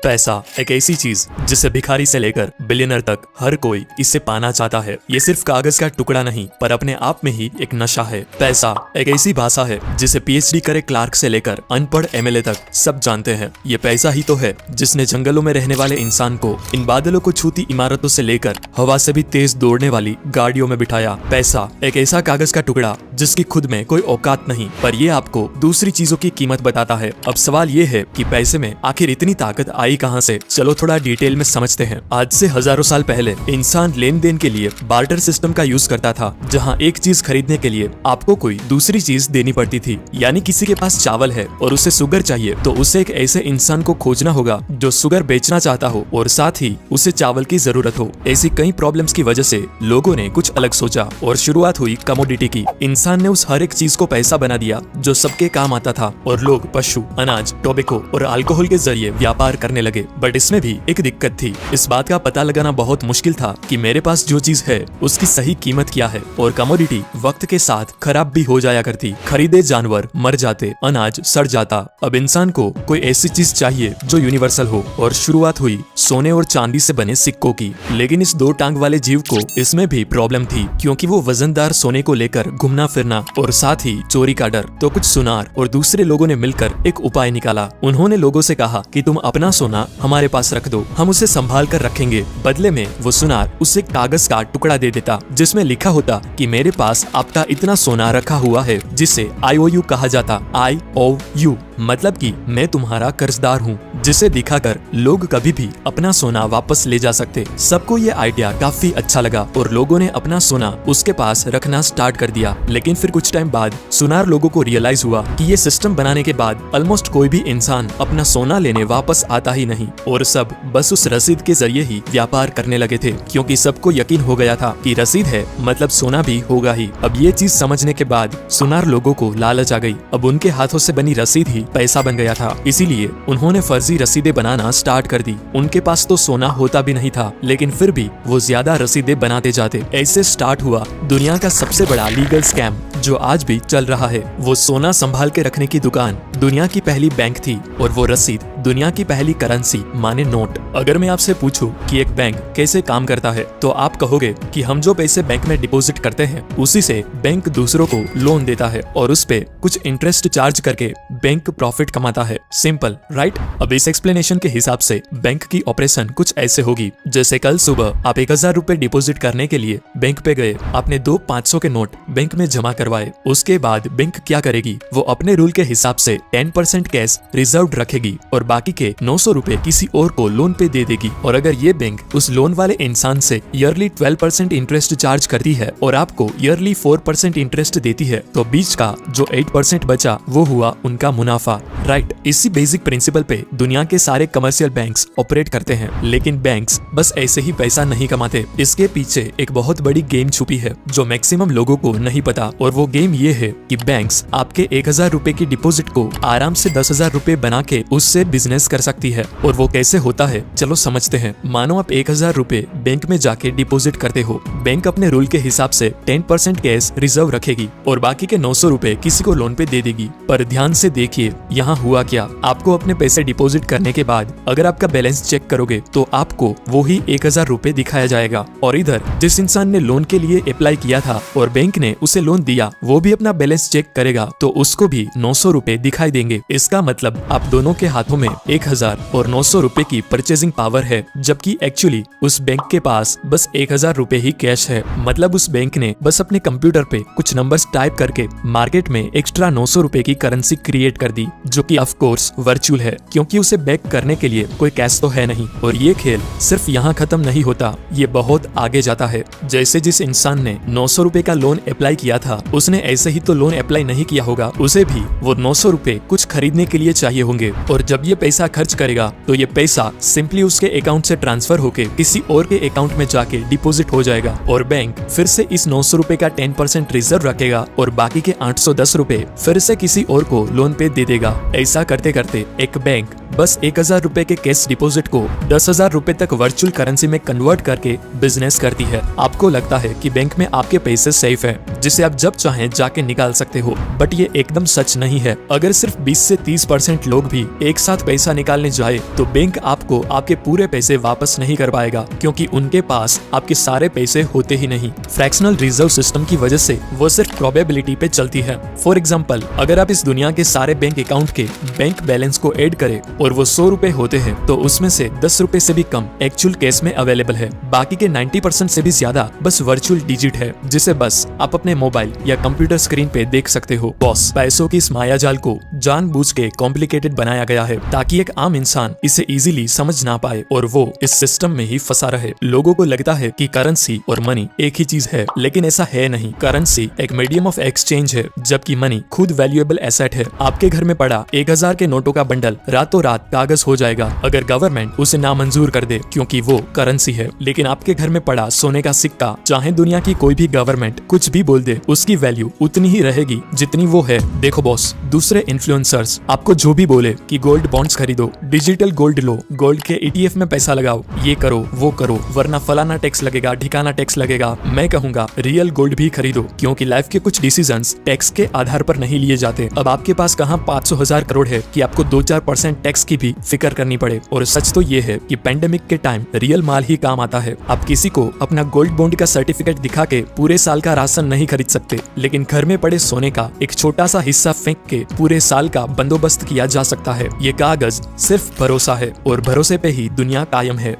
पैसा एक ऐसी चीज जिसे भिखारी से लेकर बिलियनर तक हर कोई इसे पाना चाहता है। ये सिर्फ कागज का टुकड़ा नहीं पर अपने आप में ही एक नशा है। पैसा एक ऐसी भाषा है जिसे पीएचडी करे क्लार्क से लेकर अनपढ़ एमएलए तक सब जानते हैं। ये पैसा ही तो है जिसने जंगलों में रहने वाले इंसान को इन बादलों को छूती इमारतों से लेकर हवा से भी तेज दौड़ने वाली गाड़ियों में बिठाया। पैसा एक ऐसा कागज का टुकड़ा जिसकी खुद में कोई औकात नहीं पर ये आपको दूसरी चीजों की कीमत बताता है। अब सवाल ये है कि पैसे में आखिर इतनी ताकत आई कहां से? चलो थोड़ा डिटेल में समझते हैं। आज से हजारों साल पहले इंसान लेन देन के लिए बार्टर सिस्टम का यूज करता था, जहां एक चीज खरीदने के लिए आपको कोई दूसरी चीज देनी पड़ती थी। यानी किसी के पास चावल है और उसे शुगर चाहिए तो उसे एक ऐसे इंसान को खोजना होगा जो शुगर बेचना चाहता हो और साथ ही उसे चावल की जरूरत हो। ऐसी कई प्रॉब्लम्स की वजह से लोगों ने कुछ अलग सोचा और शुरुआत हुई कमोडिटी की। इंसान ने उस हर एक चीज को पैसा बना दिया जो सबके काम आता था और लोग पशु, अनाज, टोबैको और अल्कोहल के जरिए व्यापार करने लगे। बट इसमें भी एक दिक्कत थी। इस बात का पता लगाना बहुत मुश्किल था कि मेरे पास जो चीज है उसकी सही कीमत क्या है। और कमोडिटी वक्त के साथ खराब भी हो जाया करती। खरीदे जानवर मर जाते, अनाज सड़ जाता। अब इंसान को कोई ऐसी चीज चाहिए जो यूनिवर्सल हो और शुरुआत हुई सोने और चांदी से बने सिक्कों की। लेकिन इस दो टांग वाले जीव को इसमें भी प्रॉब्लम थी, क्योंकि वो वजनदार सोने को लेकर घूमना फिरना और साथ ही चोरी का डर। तो कुछ सुनार और दूसरे लोगों ने मिलकर एक उपाय निकाला। उन्होंने लोगों से कहा कि तुम अपना सोना हमारे पास रख दो, हम उसे संभाल कर रखेंगे। बदले में वो सुनार उसे कागज का टुकड़ा दे देता जिसमें लिखा होता कि मेरे पास आपका इतना सोना रखा हुआ है, जिसे IOU कहा जाता। IOU मतलब कि मैं तुम्हारा कर्जदार हूँ, जिसे दिखाकर लोग कभी भी अपना सोना वापस ले जा सकते। सबको ये आइडिया काफी अच्छा लगा और लोगों ने अपना सोना उसके पास रखना स्टार्ट कर दिया। लेकिन फिर कुछ टाइम बाद सुनार लोगों को रियलाइज हुआ कि ये सिस्टम बनाने के बाद ऑलमोस्ट कोई भी इंसान अपना सोना लेने वापस आता ही नहीं और सब बस उस रसीद के जरिए ही व्यापार करने लगे थे, क्योंकि सबको यकीन हो गया था कि रसीद है मतलब सोना भी होगा ही। अब ये चीज समझने के बाद सुनार लोगों को लालच आ गई। अब उनके हाथों से बनी रसीद ही पैसा बन गया था। इसीलिए उन्होंने फर्जी रसीदें बनाना स्टार्ट कर दी। उनके पास तो सोना होता भी नहीं था, लेकिन फिर भी वो ज्यादा रसीदें बनाते जाते। ऐसे स्टार्ट हुआ दुनिया का सबसे बड़ा लीगल स्कैम जो आज भी चल रहा है। वो सोना संभाल के रखने की दुकान दुनिया की पहली बैंक थी और वो रसीद दुनिया की पहली करेंसी माने नोट। अगर मैं आपसे पूछूं कि एक बैंक कैसे काम करता है तो आप कहोगे कि हम जो पैसे बैंक में डिपॉजिट करते हैं उसी से बैंक दूसरों को लोन देता है और उस पे कुछ इंटरेस्ट चार्ज करके बैंक प्रॉफिट कमाता है। Simple, right? अब इस एक्सप्लेनेशन के हिसाब से बैंक की ऑपरेशन कुछ ऐसे होगी जैसे कल सुबह आप 1000 रुपए डिपॉजिट करने के लिए बैंक पे गए। आपने 2 500 के नोट बैंक में जमा करवाए। उसके बाद बैंक क्या करेगी? वो अपने रूल के हिसाब से 10% कैश रिजर्व रखेगी और बाकी के 900 रुपए किसी और को लोन पे दे देगी। और अगर ये बैंक उस लोन वाले इंसान से ईयरली 12% इंटरेस्ट चार्ज करती है और आपको ईयरली 4% इंटरेस्ट देती है तो बीच का जो 8% बचा वो हुआ उनका मुनाफा, राइट? इसी बेसिक प्रिंसिपल पे दुनिया के सारे कमर्शियल बैंक्स ऑपरेट करते हैं। लेकिन बैंक्स बस ऐसे ही पैसा नहीं कमाते। इसके पीछे एक बहुत बड़ी गेम छुपी है जो मैक्सिमम लोगों को नहीं पता। और वो गेम ये है कि बैंक्स आपके 1000 रुपए की डिपॉजिट को आराम से 10,000 रुपए बना के उससे बिजनेस कर सकती है। और वो कैसे होता है चलो समझते हैं। मानो आप 1000 रुपए बैंक में जाके डिपॉजिट करते हो। बैंक अपने रूल के हिसाब से 10% कैश रिजर्व रखेगी और बाकी के 900 रुपए किसी को लोन पे दे देगी। पर ध्यान से देखिए यहाँ हुआ क्या। आपको अपने पैसे डिपॉजिट करने के बाद अगर आपका बैलेंस चेक करोगे तो आपको वो ही 1000 रुपए दिखाया जाएगा। और इधर जिस इंसान ने लोन के लिए अप्लाई किया था और बैंक ने उसे लोन दिया वो भी अपना बैलेंस चेक करेगा तो उसको भी 900 रुपए दिखाई देंगे। इसका मतलब आप दोनों के हाथों में 1000 और 900 रुपए की परचेजिंग पावर है, जबकि एक्चुअली उस बैंक के पास बस 1000 रुपए ही कैश है। मतलब उस बैंक ने बस अपने कंप्यूटर पे कुछ नंबर्स टाइप करके मार्केट में एक्स्ट्रा 900 रुपए की करेंसी क्रिएट कर दी, जो कि ऑफ कोर्स वर्चुअल है क्योंकि उसे बैक करने के लिए कोई कैश तो है नहीं। और ये खेल सिर्फ यहाँ खत्म नहीं होता, ये बहुत आगे जाता है। जैसे जिस इंसान ने 900 रुपए का लोन अप्लाई किया था उसने ऐसे ही तो लोन अप्लाई नहीं किया होगा, उसे भी वो 900 रुपए कुछ खरीदने के लिए चाहिए होंगे। और जब ये पैसा खर्च करेगा तो ये पैसा सिंपली उसके अकाउंट से ट्रांसफर होके किसी और के अकाउंट में जाके डिपॉजिट हो जाएगा और बैंक फिर से इस 900 रुपए का 10% रिजर्व रखेगा और बाकी के 810 रुपए फिर से किसी और को लोन पे दे देगा। ऐसा करते करते एक बैंक बस 1000 रुपए के कैश डिपॉजिट को 10,000 रुपए तक वर्चुअल करेंसी में कन्वर्ट करके बिजनेस करती है। आपको लगता है कि बैंक में आपके पैसे सेफ है जिसे आप जब चाहें जाके निकाल सकते हो, बट ये एकदम सच नहीं है। अगर सिर्फ 20 से 30% लोग भी एक साथ पैसा निकालने जाए तो बैंक आपको आपके पूरे पैसे वापस नहीं कर पाएगा, क्योंकि उनके पास आपके सारे पैसे होते ही नहीं। फ्रैक्शनल रिजर्व सिस्टम की वजह से वो सिर्फ प्रोबेबिलिटी पे चलती है। फॉर एग्जाम्पल, अगर आप इस दुनिया के सारे बैंक अकाउंट के बैंक बैलेंस को ऐड करें और वो 100 रुपए होते हैं, तो उसमें से 10 रुपए से भी कम एक्चुअल कैश में अवेलेबल है। बाकी के 90% से भी ज्यादा बस वर्चुअल डिजिट है, जिसे बस आप अपने मोबाइल या कंप्यूटर स्क्रीन पे देख सकते हो। बॉस, पैसों की इस मायाजाल को जानबूझ के कॉम्प्लिकेटेड बनाया गया है ताकि एक आम इंसान इसे इजीली समझ ना पाए और वो इस सिस्टम में ही फंसा रहे। लोगों को लगता है कि करेंसी और मनी एक ही चीज है, लेकिन ऐसा है नहीं। करेंसी एक मीडियम ऑफ एक्सचेंज है, जबकि मनी खुद वैल्यूएबल एसेट है। आपके घर में पड़ा 1000 के नोटों का बंडल रातों रात कागज हो जाएगा अगर गवर्नमेंट उसे नामंजूर कर दे, क्योंकि वो करेंसी है। लेकिन आपके घर में पड़ा सोने का सिक्का, चाहे दुनिया की कोई भी गवर्नमेंट कुछ भी बोल दे, उसकी वैल्यू उतनी ही रहेगी जितनी वो है। देखो बॉस, दूसरे इन्फ्लुएंसर्स आपको जो भी बोले कि गोल्ड बॉन्ड्स खरीदो, डिजिटल गोल्ड लो, गोल्ड के ETF में पैसा लगाओ, ये करो वो करो, वरना फलाना टैक्स लगेगा, ठिकाना टैक्स लगेगा, मैं कहूंगा रियल गोल्ड भी खरीदो, क्योंकि लाइफ के कुछ डिसीजंस टैक्स के आधार पर नहीं लिए जाते। अब आपके पास कहां 500,000 करोड़ है कि आपको 2-4% टैक्स की भी फिक्र करनी पड़े। और सच तो ये है कि पेंडेमिक के टाइम रियल माल ही काम आता है। आप किसी को अपना गोल्ड बॉन्ड का सर्टिफिकेट दिखा के पूरे साल का राशन नहीं खरीद सकते, लेकिन घर में पड़े सोने का एक छोटा सा हिस्सा फेंक के पूरे साल का बंदोबस्त किया जा सकता है। ये कागज सिर्फ भरोसा है और भरोसे पे ही दुनिया कायम है।